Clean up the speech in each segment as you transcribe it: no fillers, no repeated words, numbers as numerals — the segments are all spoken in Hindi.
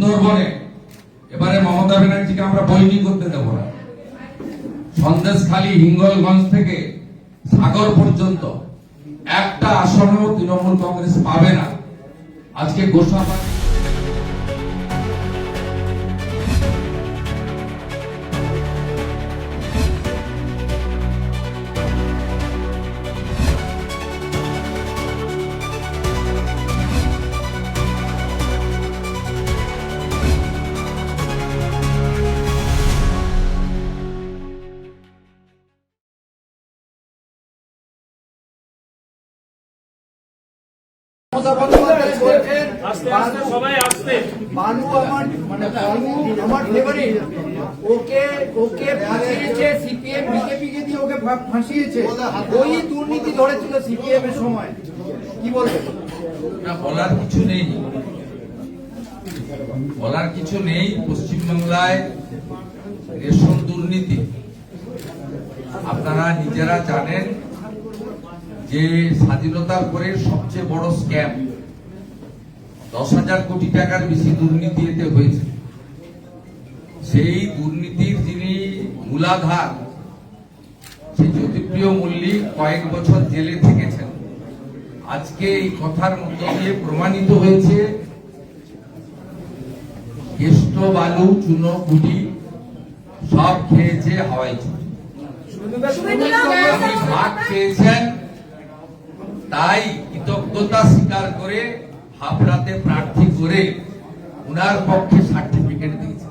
সুন্দরবনে এবারে মমতা ব্যানার্জিকে আমরা বৈনি করতে দেব না। সন্দেশখালী হিঙ্গলগঞ্জ থেকে সাগর পর্যন্ত একটা আসনেও তৃণমূল কংগ্রেস পাবে না। আজকে গোসাবাড়ি ফাঁসিয়েছে ওই দুর্নীতি ধরেছিল সিপিএম এর সময়। কি বলবেন? বলার কিছু নেই, বলার কিছু নেই। পশ্চিমবাংলায় রেশন দুর্নীতি আপনারা নিজেরা জানেন যে স্বাধীনতার পরে সবচেয়ে বড় স্ক্যাম, 10,000 কোটি টাকার বেশি দুর্নীতি এতে হয়েছে। সেই দুর্নীতির যিনি মূলাধার সেই জ্যোতিপ্রিয় মল্লিক কয়েক বছর জেলে থেকেছেন। আজকে এই কথার মধ্য দিয়ে প্রমাণিত হয়েছে কেষ্ট বালু চুনো কুটি সব খেয়েছে হাওয়াই চুটি, ভাগ পেয়েছেন। তাই কৃতজ্ঞতা স্বীকার করে হাবড়াতে প্রার্থী করে উনার পক্ষে সার্টিফিকেট দিয়েছে।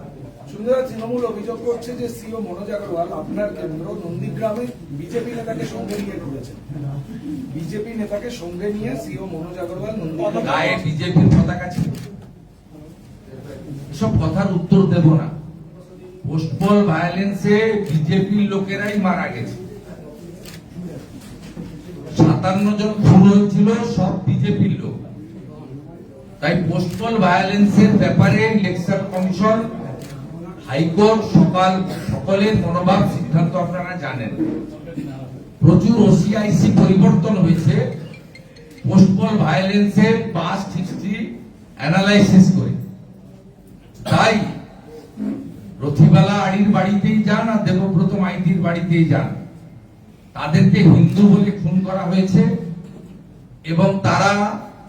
তৃণমূল অভিযোগ করছে যে সিও মনোজ আগরওয়াল আপনার কেন্দ্র নন্দীগ্রামে বিজেপি নেতাকে সঙ্গে নিয়ে ঘুরেছেন। বিজেপি নেতাকে সঙ্গে নিয়ে সিও মনোজ আগরওয়াল গায়ে বিজেপির পতাকা ছিল। এসব কথার উত্তর দেব না। পোস্টপল ভায়োলেন্সে বিজেপির লোকেরাই মারা গেছে। 57 জন খুন হয়েছিল, সব বিজেপির লোক। তাই পোস্টপল ভায়োলেন্সের ব্যাপারে ইলেকশন কমিশন, হাইকোর্ট সকলের মনোভাব সিদ্ধান্ত আপনারা জানেন। প্রচুর ওসিআইসি পরিবর্তন হয়েছে পোস্টপল ভায়োলেন্সের পাস্ট হিস্ট্রি অ্যানালাইসিস করে। তাই রথিবালা আড়ির বাড়িতেই যান আর দেবব্রত মাইতির বাড়িতেই যান, তাদেরকে হিন্দু বলে খুন করা হয়েছে এবং তারা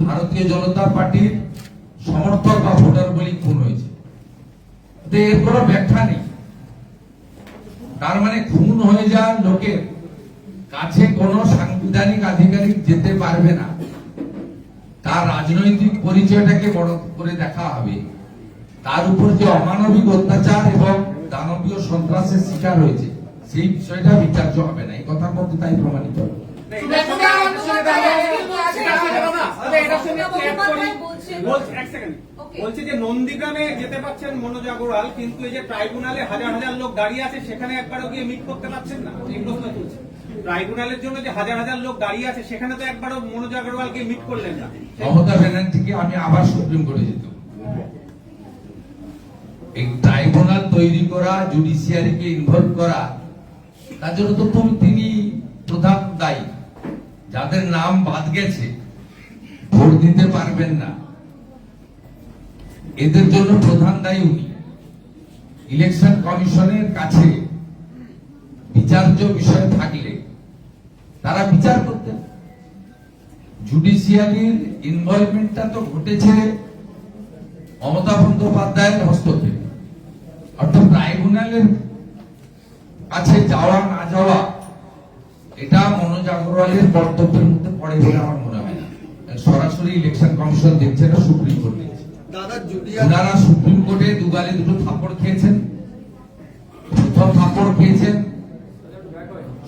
ভারতীয় জনতা পার্টির সমর্থক বা ভোটার বলে খুন হয়েছে। এর কোনো ব্যাখ্যা নেই। তার মানে খুন হয়ে যাওয়ার লোকের কাছে কোন সাংবিধানিক আধিকারিক যেতে পারবে না। তার রাজনৈতিক পরিচয়টাকে বড় করে দেখা হবে। তার উপর যে অমানবিক অত্যাচার এবং দানবীয় সন্ত্রাসের শিকার হয়েছে সেই বিষয়টা বিচার্য হবে না। এই কথার মধ্যে তাই প্রমাণিত হবে। বলছে যে নন্দীগ্রামে যেতে পারছেন মনোজ আগরওয়াল, কিন্তু এই যে ট্রাইব্যুনালে হাজার হাজার লোক দাঁড়িয়ে আছে সেখানে একবারও গিয়ে মিট করতে পারছেন না। এই প্রশ্ন তুলছে। ট্রাইব্যুনালের জন্য যে হাজার হাজার লোক দাঁড়িয়ে আছে সেখানে তো একবারও মনোজ আগরওয়ালকে মিট করলেন না। মমতা ব্যানার্জিকে আমি আবার সুপ্রিম কোর্টে যেত। এই ট্রাইব্যুনাল তৈরি করা, জুডিশিয়ারিকে ইনভলভ করা, তার জন্য তো তিনি প্রধান দায়ী। যাদের নাম বাদ গেছে, ভোট দিতে পারবেন না, এদের জন্য প্রধান দায়ী উনি। ইলেকশন কমিশনের কাছে বিচার্য বিষয় থাকলে তারা বিচার করতেন। জুডিশিয়ারির ইনভলভমেন্টটা তো ঘটেছে মমতা বন্দ্যোপাধ্যায়ের হস্তক্ষেপে। অর্থাৎ ট্রাইব্যুনালের কাছে যাওয়া না যাওয়া এটা মনোজ আগরওয়ালের কর্তব্যের মধ্যে পড়ে বলে আমার মনে হয় না। সরাসরি ইলেকশন কমিশন দেখছে না, সুপ্রিম কোর্ট দেখছে। ওনারা সুপ্রিম কোর্টে দুগালে দুটো থাপ্পড় খেয়েছেন। প্রথম থাপ্পড় খেয়েছেন,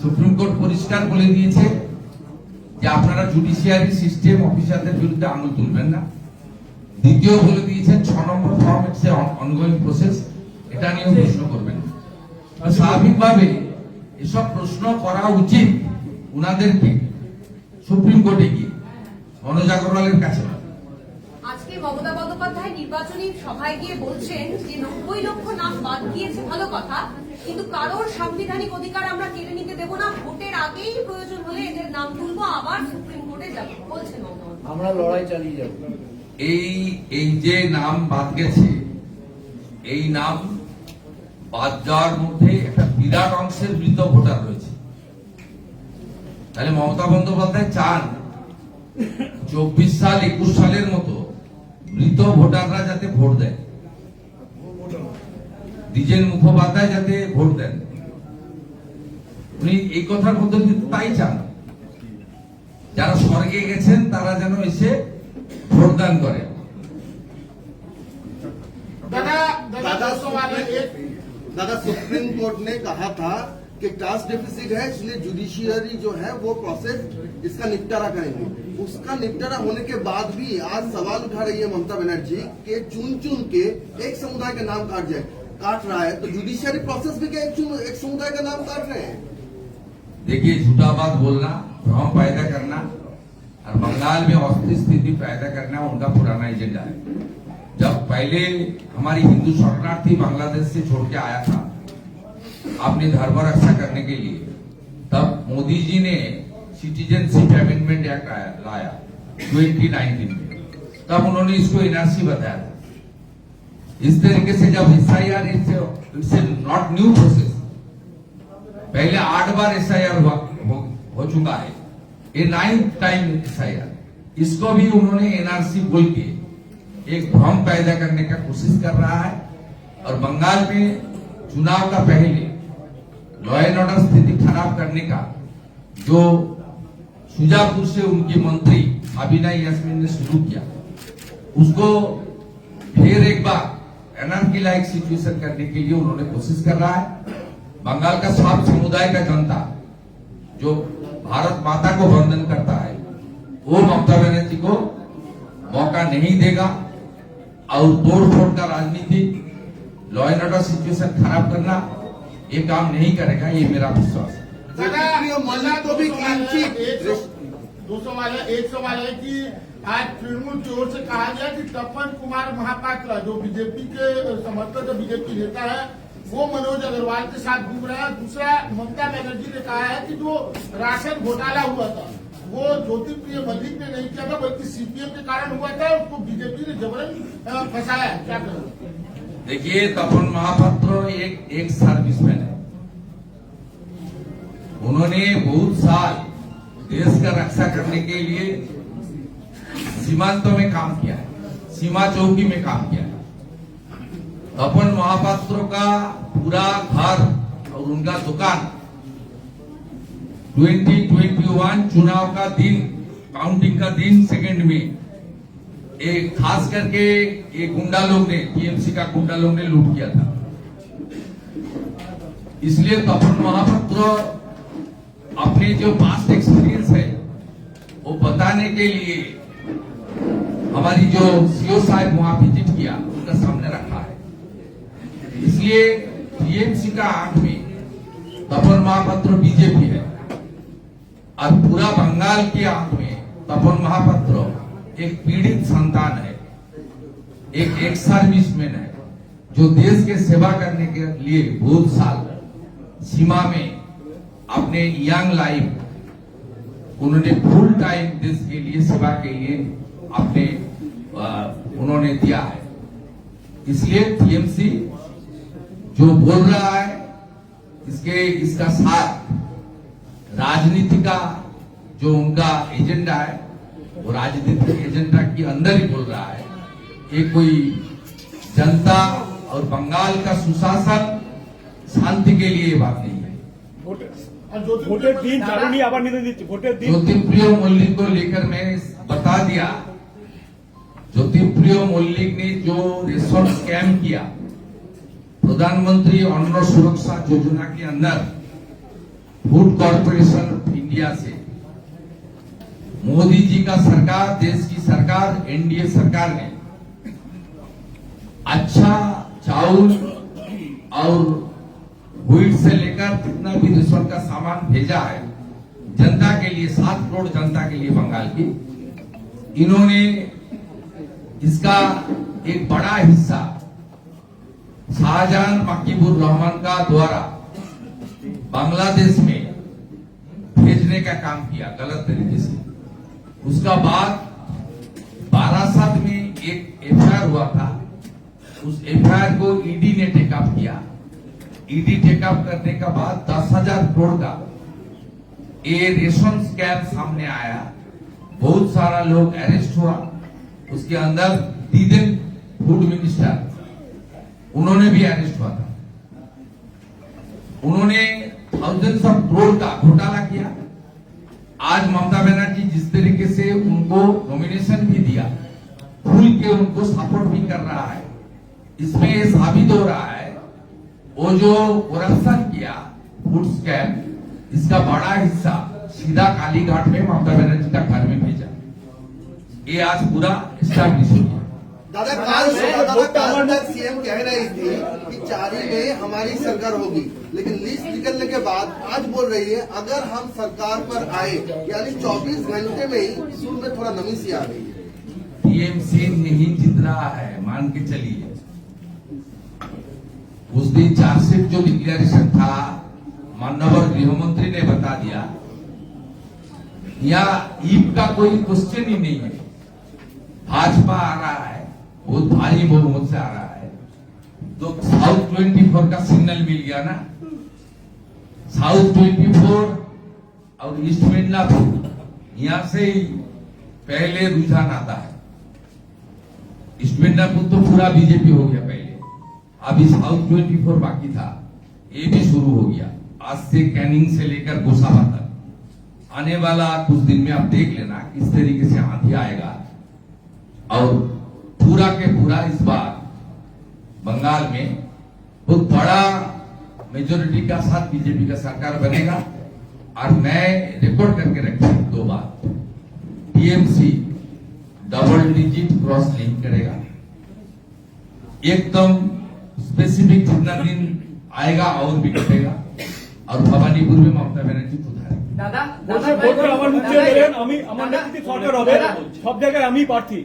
সুপ্রিম কোর্ট পরিষ্কার বলে দিয়েছে যে আপনারা জুডিশিয়ারি সিস্টেম অফিসারদের বিরুদ্ধে আঙুল তুলবেন না। দ্বিতীয় বলে দিয়েছেন 6 নম্বর ফর্ম ইটস অনগোয়িং প্রসেস, এটা নিয়েও প্রশ্ন করবেন। স্বাভাবিকভাবে এসব প্রশ্ন করা উচিত উনাদেরকে সুপ্রিম কোর্টে গিয়ে, মনোজ আগরওয়ালের কাছে। আজকে মমতা বন্দ্যোপাধ্যায় নির্বাচনী সভায় গিয়ে বলছেন যে 90 লক্ষ নাম বাদ দিয়েছে, ভালো কথা, কিন্তু কারোর সাংবিধানিক অধিকার আমরা কেড়ে নিতে দেব না। ভোটের আগেই প্রয়োজন হলে এদের নাম তুলবো, আবার সুপ্রিম কোর্টে যাবো বলছেন। আমরা লড়াই চালিয়ে যাব। এই যে নাম বাদ গেছে এই নাম বাদ যাওয়ার মধ্যে একটা বিরাট অংশের মৃত ভোটার রয়েছে। তাহলে মমতা বন্দ্যোপাধ্যায় চান 24 সাল 21 সালের মতো মৃত ভোটাররা যাতে ভোট দেয়, দ্বিজেন মুখোপাধ্যায় যাতে ভোট দেন, উনি এই কথার মধ্যে কিন্তু তাই চান। যারা স্বর্গে গেছেন তারা যেন এসে ভোটদান করেন। दादा सुप्रीम कोर्ट ने कहा था कि टास्क डेफिसिट है, इसलिए जुडिशियरी जो है वो प्रोसेस इसका निपटारा करेंगे। उसका निपटारा होने के बाद भी आज सवाल उठा रही है ममता बनर्जी के चुन के एक समुदाय का नाम काट रहा है, तो जुडिशियरी प्रोसेस भी क्या एक समुदाय का नाम काट रहे हैं? देखिए, झूठा बात बोलना, भ्रम पैदा करना और बंगाल में अस्थिर स्थिति पैदा करना उनका पुराना एजेंडा है। जब पहले हमारी हिंदू शरणार्थी बांग्लादेश से छोड़ के आया था अपनी धर्म रक्षा करने के लिए, तब मोदी जी ने सिटीजनशिप अमेंडमेंट एक्ट लाया 2019 में। तब उन्होंने इसको एनआरसी बताया था। इस तरीके से जब SIR it's not new process, पहले 8 बार एसआईआर हो चुका है, ये 9th टाइम एसआईआर। इसको भी उन्होंने एनआरसी बोल के एक भ्रम पैदा करने का कोशिश कर रहा है। और बंगाल में चुनाव का पहले लॉ एंड ऑर्डर स्थिति खराब करने का जो शुजापुर से उनकी मंत्री साबिना यास्मीन ने शुरू किया, उसको फिर एक बार एनआरकी लाइक सिचुएशन करने के लिए उन्होंने कोशिश कर रहा है। बंगाल का सब समुदाय का जनता जो भारत माता को वंदन करता है, वो ममता बनर्जी को मौका नहीं देगा और तोड़फोड़ का राजनीति, लॉ एंड ऑर्डर सिचुएशन खराब करना, ये काम नहीं करेगा, ये मेरा विश्वास है। तो भी एक सवाल है कि आज तृणमूल की ओर से कहा गया कि तपन कुमार महापात्र जो बीजेपी के समर्थक बीजेपी नेता है, वो मनोज अग्रवाल के साथ घूम रहा है। दूसरा, ममता बनर्जी ने कहा है कि जो राशन घोटाला हुआ था वो ज्योतिप्रिय मल्लिक ने नहीं किया था, बल्कि सीपीएम के कारण हुआ था, उसको बीजेपी ने जबरन फंसाया है। क्या करेंगे? देखिए, तपन महापात्र एक सर्विसमैन है। उन्होंने बहुत साल देश का रक्षा करने के लिए सीमांतों में काम किया है, सीमा चौकी में काम किया है। तपन महापात्र का पूरा घर और उनका दुकान 2021 चुनाव का दिन, काउंटिंग का दिन सेकंड में एक खास करके एक गुंडा लोग ने, टीएमसी का गुंडा लोग ने लूट किया था। इसलिए तपन महापात्र अपने जो पास्ट एक्सपीरियंस है वो बताने के लिए हमारी जो सीओ साहब वहां विजिट किया, उनका सामने रखा है। इसलिए टीएमसी का आंख में तपन महापात्र बीजेपी है और पूरा बंगाल की आंख में तपन महापात्र एक पीड़ित संतान है, एक सर्विसमैन है जो देश के सेवा करने के लिए बहुत साल सीमा में अपने यंग लाइफ उन्होंने फुल टाइम देश के लिए सेवा के लिए अपने उन्होंने दिया है। इसलिए टीएमसी जो बोल रहा है इसका साथ राजनीति का जो उनका एजेंडा है, वो राजनीतिक एजेंडा के अंदर ही बोल रहा है। ये कोई जनता और बंगाल का सुशासन शांति के लिए बात नहीं है। ज्योतिप्रिय मल्लिक को लेकर मैंने बता दिया, ज्योतिप्रिय मल्लिक ने जो रेशन स्कैम किया प्रधानमंत्री अन्न सुरक्षा योजना के अंदर फूड कॉर्पोरेशन ऑफ इंडिया से, मोदी जी का सरकार, देश की सरकार, एनडीए सरकार ने अच्छा चावल और व्हीट से लेकर जितना भी रेशन का सामान भेजा है जनता के लिए, 7 करोड़ जनता के लिए बंगाल की, इन्होंने इसका एक बड़ा हिस्सा शाहजहां मकीबुर रहमान का द्वारा बांग्लादेश में भेजने का काम किया गलत तरीके से। उसका बाद बारासात में एक एफआईआर हुआ था उस एफआईआर को ईडी ने टेकअप किया। ईडी टेकअप करने के बाद 10,000 करोड़ का ये रेशन स्कैम सामने आया। बहुत सारा लोग अरेस्ट हुआ। उसके अंदर दीदन फूड मिनिस्टर उन्होंने भी अरेस्ट हुआ था। उन्होंने थाउजेंड्स ऑफ करोड़ का घोटाला किया। आज ममता बनर्जी जिस तरीके से उनको नॉमिनेशन भी दिया, खुल के उनको सपोर्ट भी कर रहा है, इसमें ये साबित हो रहा है वो जो करप्शन किया फूड स्कैम, इसका बड़ा हिस्सा सीधा कालीघाट में ममता बनर्जी का घर में भेजा। ये आज पूरा एस्टैब्लिश हो गया। दादा काल तक सीएम कह रही थी कि 4 में हमारी सरकार होगी, लेकिन लिस्ट निकलने के बाद आज बोल रही है अगर हम सरकार पर आए, यानी 24 घंटे में ही सुर में थोड़ा नमी सी आ गई है। टीएमसी नहीं जीत रहा है, मान के चलिए। उस दिन चार्जशीट जो डिक्लेरेशन था, माननीय गृह मंत्री ने बता दिया, यहाँ ईप का कोई क्वेश्चन ही नहीं है। भाजपा आ रहा है, बहुत भारी बहुमत से आ रहा है, तो साउथ 24 का सिग्नल मिल गया ना। साउथ 24 और ईस्ट मिदनापुर, यहां से ही पहले रुझान आता है। ईस्ट मिदनापुर तो पूरा बीजेपी हो गया पहले, अभी साउथ 24 बाकी था, ये भी शुरू हो गया। आज से कैनिंग से लेकर गोसावा तक आने वाला कुछ दिन में आप देख लेना किस तरीके से आंधी आएगा। और पूरा के पूरा इस बार बंगाल में बहुत बड़ा मेजोरिटी का साथ बीजेपी का सरकार बनेगा। और मैं रिकॉर्ड करके रखी 2 बात, टीएमसी डबल डिजिट क्रॉस नहीं करेगा। एकदम स्पेसिफिक जितना दिन आएगा और भी घटेगा। और भवानीपुर में ममता बनर्जी सुधारेगी। দাদা বলছে ভোটার আমার মুখে গেলেন, আমি আমার নেতৃত্বে সরকার হবে, সব জায়গায় আমি প্রার্থী।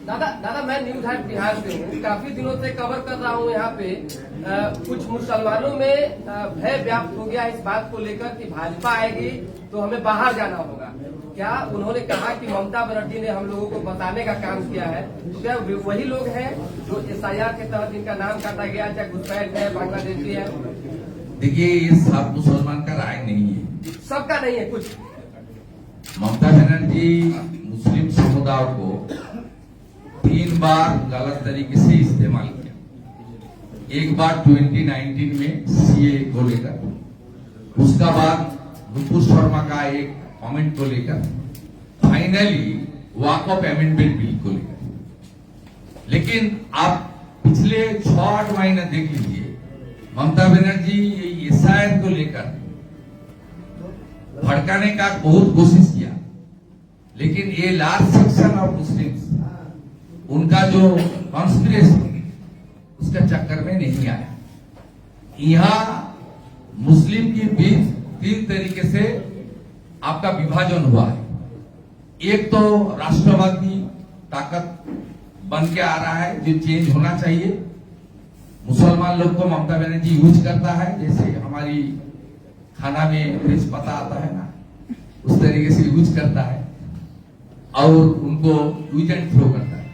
दादा मैं न्यूज हाट बिहार से हूँ। काफी दिनों से कवर कर रहा हूँ यहाँ पे। कुछ मुसलमानों में भय व्याप्त हो गया इस बात को लेकर कि भाजपा आएगी तो हमें बाहर जाना होगा। क्या उन्होंने कहा कि ममता बनर्जी ने हम लोगों को बताने का काम किया है? तो क्या वही लोग हैं जो एसआईआर के तहत जिनका नाम काटा गया, चाहे घुसपैठ है, बांग्लादेशी है? देखिए, ये सब मुसलमान का राय नहीं है, सबका नहीं है। कुछ ममता बनर्जी मुस्लिम समुदाय को 3 बार गलत तरीके से इस्तेमाल किया। एक बार 2019 में सीए को लेकर, उसका बाद नुपुर शर्मा का एक कमेंट को लेकर, फाइनली वॉकआउट अमेंडमेंट बिल को लेकर। लेकिन आप पिछले 6-8 महीने देख लीजिए, ममता बनर्जी एसआईआर को लेकर भड़काने का बहुत कोशिश किया, लेकिन ये लार्ज सेक्शन ऑफ मुस्लिम्स, उनका जो कॉन्स्पिरेसी, उसका चक्कर में नहीं आया। यहाँ मुस्लिम के बीच 3 तरीके से आपका विभाजन हुआ है। एक तो राष्ट्रवादी ताकत बन के आ रहा है जो चेंज होना चाहिए। मुसलमान लोग को ममता बनर्जी यूज करता है, जैसे हमारी खाना में तेज पत्ता आता है ना, उस तरीके से यूज करता है और उनको यूज एंड थ्रो करता है।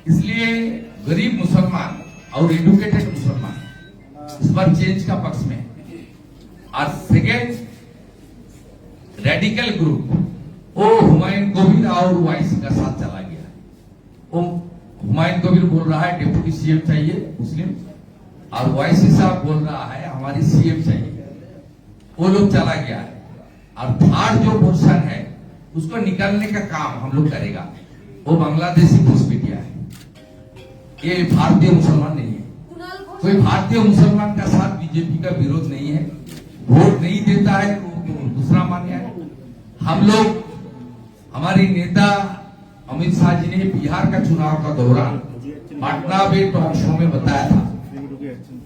इसलिए गरीब मुसलमान और एडुकेटेड मुसलमान इस बार चेंज का पक्ष में। और सेकेंड, रेडिकल ग्रुप वो हुमायूं कबीर और ओवैसी का साथ चला गया। वो हुमायूं कबीर बोल रहा है डिप्टी सीएम चाहिए मुस्लिम, और ओवैसी साहब बोल रहा है हमारी सीएम चाहिए। वो लोग चला गया है। और थर्ड जो पोर्शन है उसको निकालने का काम हम लोग करेगा। वो बांग्लादेशी घुसपैठिया है, ये भारतीय मुसलमान नहीं है। कोई भारतीय मुसलमान का साथ बीजेपी का विरोध नहीं है, वोट नहीं देता है तो दूसरा मान्य है। हम लोग, हमारे नेता अमित शाह जी ने बिहार का चुनाव का दौरान पटना में टॉक शो में बताया था,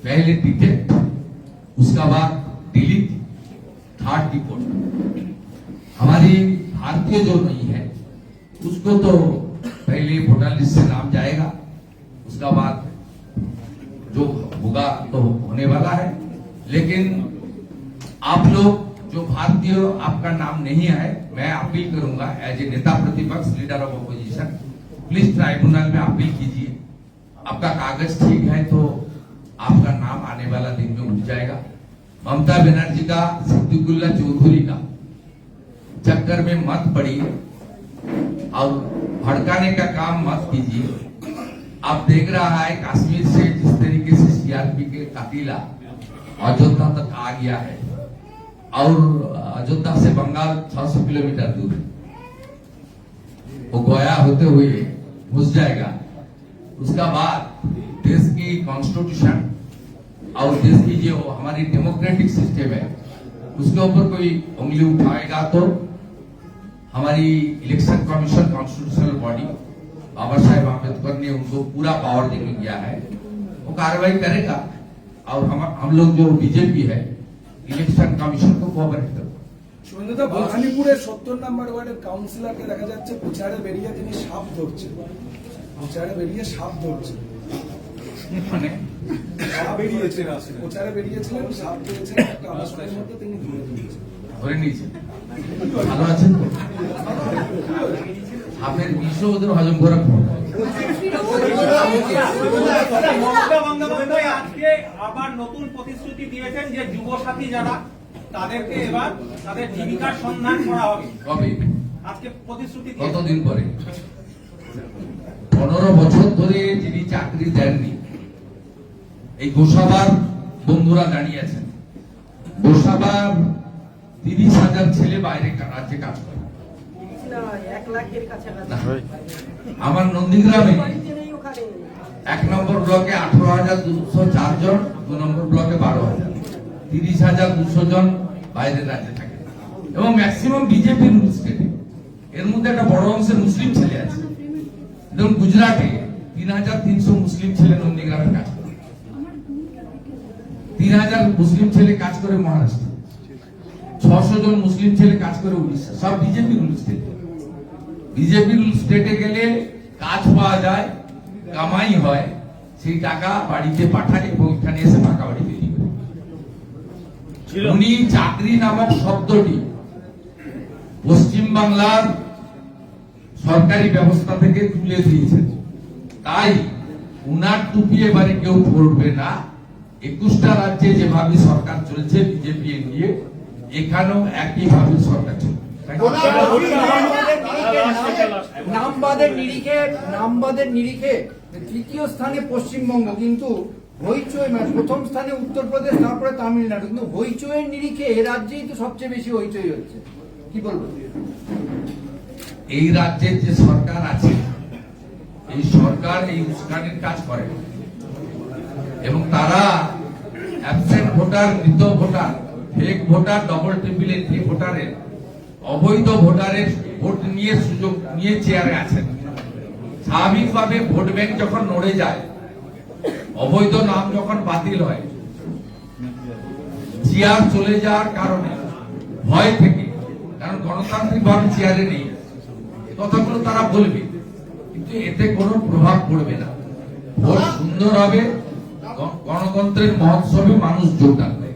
पहले टिकट, उसका बाद डिलीट, थर्ड रिपोर्ट। हमारी भारतीय जो नहीं है उसको तो पहले वोटर लिस्ट से नाम जाएगा, उसका बाद जो होगा तो होने वाला है। लेकिन आप लोग जो भारतीय आपका नाम नहीं है, मैं अपील करूंगा एज ए नेता प्रतिपक्ष, leader of opposition, please tribunal में अपील कीजिए आपका कागज ठीक है तो आपका नाम आने वाला दिन में उठ जाएगा। ममता बनर्जी का, सिद्दीकुल्ला चौधरी का चक्कर में मत पड़िए और भड़काने का काम मत कीजिए। आप देख रहा है कश्मीर से जिस तरीके से सीआरपी के कातिला अयोध्या तक आ गया है और अयोध्या से बंगाल 600 किलोमीटर दूर है, वो गया होते हुए घुस जाएगा। उसका बाद देश की कॉन्स्टिट्यूशन और देश की जो हमारी डेमोक्रेटिक सिस्टम है उसके ऊपर कोई उंगली उठाएगा तो हमारी election commission constitutional body Baba Saheb Ambedkar ने उनको पूरा पावर देके किया है, वो कार्रवाई करेगा। और हम लोग जो बीजेपी है इलेक्शन कमीशन को कोऑपरेट करेगा। শুভেন্দুদা, ভবানীপুরের 70 নম্বর ওয়ার্ডের কাউন্সিলরকে দেখা যাচ্ছে প্রচারে বেরিয়ে তিনি সাপ ধরছেন, প্রচারে বেরিয়ে সাপ ধরছেন, মানে সাপ বেরিয়েছেন, প্রচারে বেরিয়েছিলেন, সাপ পেয়েছেন, একটা অনুষ্ঠানের মধ্যে তিনি ধরে দিয়েছেন। ধরে নিয়েছে, ভালো আছেন তো? আপনার বিষও ওদের হজম করা মমতা বন্দ্যোপাধ্যায় আজকে আবার নতুন প্রতিশ্রুতি দিয়েছেন যে যুবসাথী যারা তাদেরকে এবার তাদের জীবিকার সন্ধান করা হবে। কবে? আজকে প্রতিশ্রুতি দিয়েছেন। কতদিন পরে? 15 বছর ধরে যিনি চাকরি দেননি, এই গোসাবার বন্ধুরা দাঁড়িয়ে আছেন। গোসাবার 30,000 ছেলে বাইরে রাজ্যে কাজ করে। না, আমার নন্দীগ্রামে 1 নম্বর ব্লকে 18,204 জন, 2 নম্বর ব্লকে 12,000, 30,200 জন বাইরের রাজ্যে থাকে এবং ম্যাক্সিমাম বিজেপি রুল স্টেটে। এর মধ্যে একটা বড় অংশের মুসলিম ছেলে আছে। যেমন গুজরাটে 3,300 মুসলিম ছেলে নন্দীগ্রামে কাজ করে, 3,000 মুসলিম ছেলে কাজ করে মহারাষ্ট্র, 600 জন মুসলিম ছেলে কাজ করে উড়িষ্যা। সব বিজেপি রুল স্টেটে। বিজেপি রুল স্টেটে গেলে কাজ পাওয়া যায়, কামাই হয়, সেই টাকা বাড়িতে পাঠায় এবং এখানে এসে পাকা বাড়ি তৈরি করে। উনি চাকরি নামক শব্দটি পশ্চিম বাংলার সরকারি ব্যবস্থা থেকে তুলে দিয়েছেন, তাই উনার টুপি এবারে কেউ পড়বে না। 21টা রাজ্যে যেভাবে সরকার চলছে বিজেপি নিয়ে, এখানেও একইভাবে সরকার চলবে। নামবাদের নিরিখে তৃতীয় স্থানে পশ্চিমবঙ্গ, কিন্তু হইচই মানে প্রথম স্থানে উত্তরপ্রদেশ, তারপরে তামিলনাড়ু, কিন্তু হইচইয়ের নিরিখে এ রাজ্যেই তো সবচেয়ে বেশি হইচই হচ্ছে। কি বলবো? এই রাজ্যের যে সরকার আছে, এই সরকার এই উস্কানির কাজ করে এবং তারা অ্যাবসেন্ট ভোটার, মৃত voter, fake voter, double triple entry ভোটারের, অবৈধ ভোটারের ভোট নিয়ে সুযোগ নিয়ে চেয়ারে আছেন। স্বাভাবিকভাবে ভোট ব্যাংক যখন নড়ে যায়, অবৈধ নাম যখন বাতিল হয়, চেয়ার চলে যাওয়ার কারণে ভয় থেকে, কারণ গণতান্ত্রিক ভাবে চেয়ারে নেই, কথাগুলো তারা বলবে কিন্তু এতে কোনো প্রভাব পড়বে না। ভোট সুন্দর হবে, গণতন্ত্রের মহোৎসবে মানুষ যোগদান দেবে।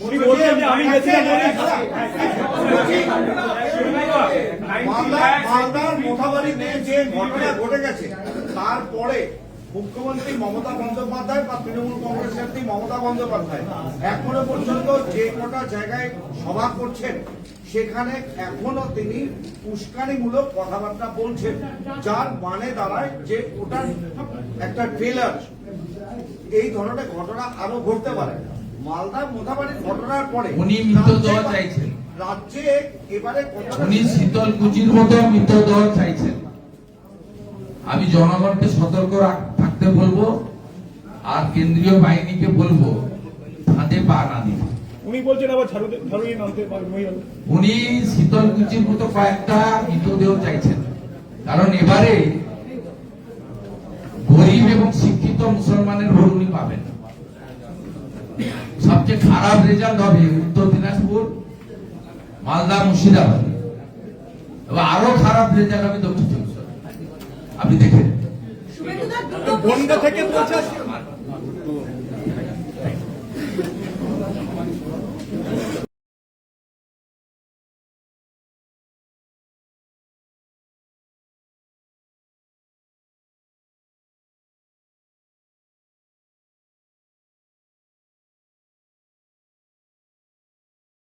উনি বলছেন যে আমি গেছিলাম মালদার মোথাবাড়িতে যে ঘটনা ঘটে গেছে তারপরে মুখ্যমন্ত্রী মমতা বন্দ্যোপাধ্যায় বা তৃণমূল কংগ্রেস নেত্রী মমতা বন্দ্যোপাধ্যায় এখনো পর্যন্ত যে কটা জায়গায় সভা করছেন সেখানে এখনো তিনি উস্কানিমূলক কথাবার্তা বলছেন, যার মানে দাঁড়ায় যে ওটা একটা ট্রেলার। এই ধরনের ঘটনা আরো ঘটতে পারে। মালদার মোথাবাড়ির ঘটনার পরে উনি মৃতদেহ চাইছেন, রাজ্যে এবারে উনি শীতলকুচির মতো মৃতদেহ চাইছেন। আমি জনগণকে সতর্ক থাকতে বলবো আর কেন্দ্রীয় বাহিনীকে বলবো ফাঁদে পা না দিতে। উনি বলছেন আবার ঝাড়ুয়ে নামতে পারবে। উনি শীতলকুচির মতো কয়েকটা মৃতদেহ চাইছেন, কারণ এবারে গরিব এবং শিক্ষিত মুসলমানের ভোট উনি পাবেন। সবচেয়ে খারাপ রেজাল্ট হবে উত্তর দিনাজপুর, মালদা, মুর্শিদাবাদ, এবং আরো খারাপ রেজাল্ট হবে দক্ষিণ চব্বিশ পরগনা। আপনি দেখেন শুভেন্দুদা, বন্যা থেকে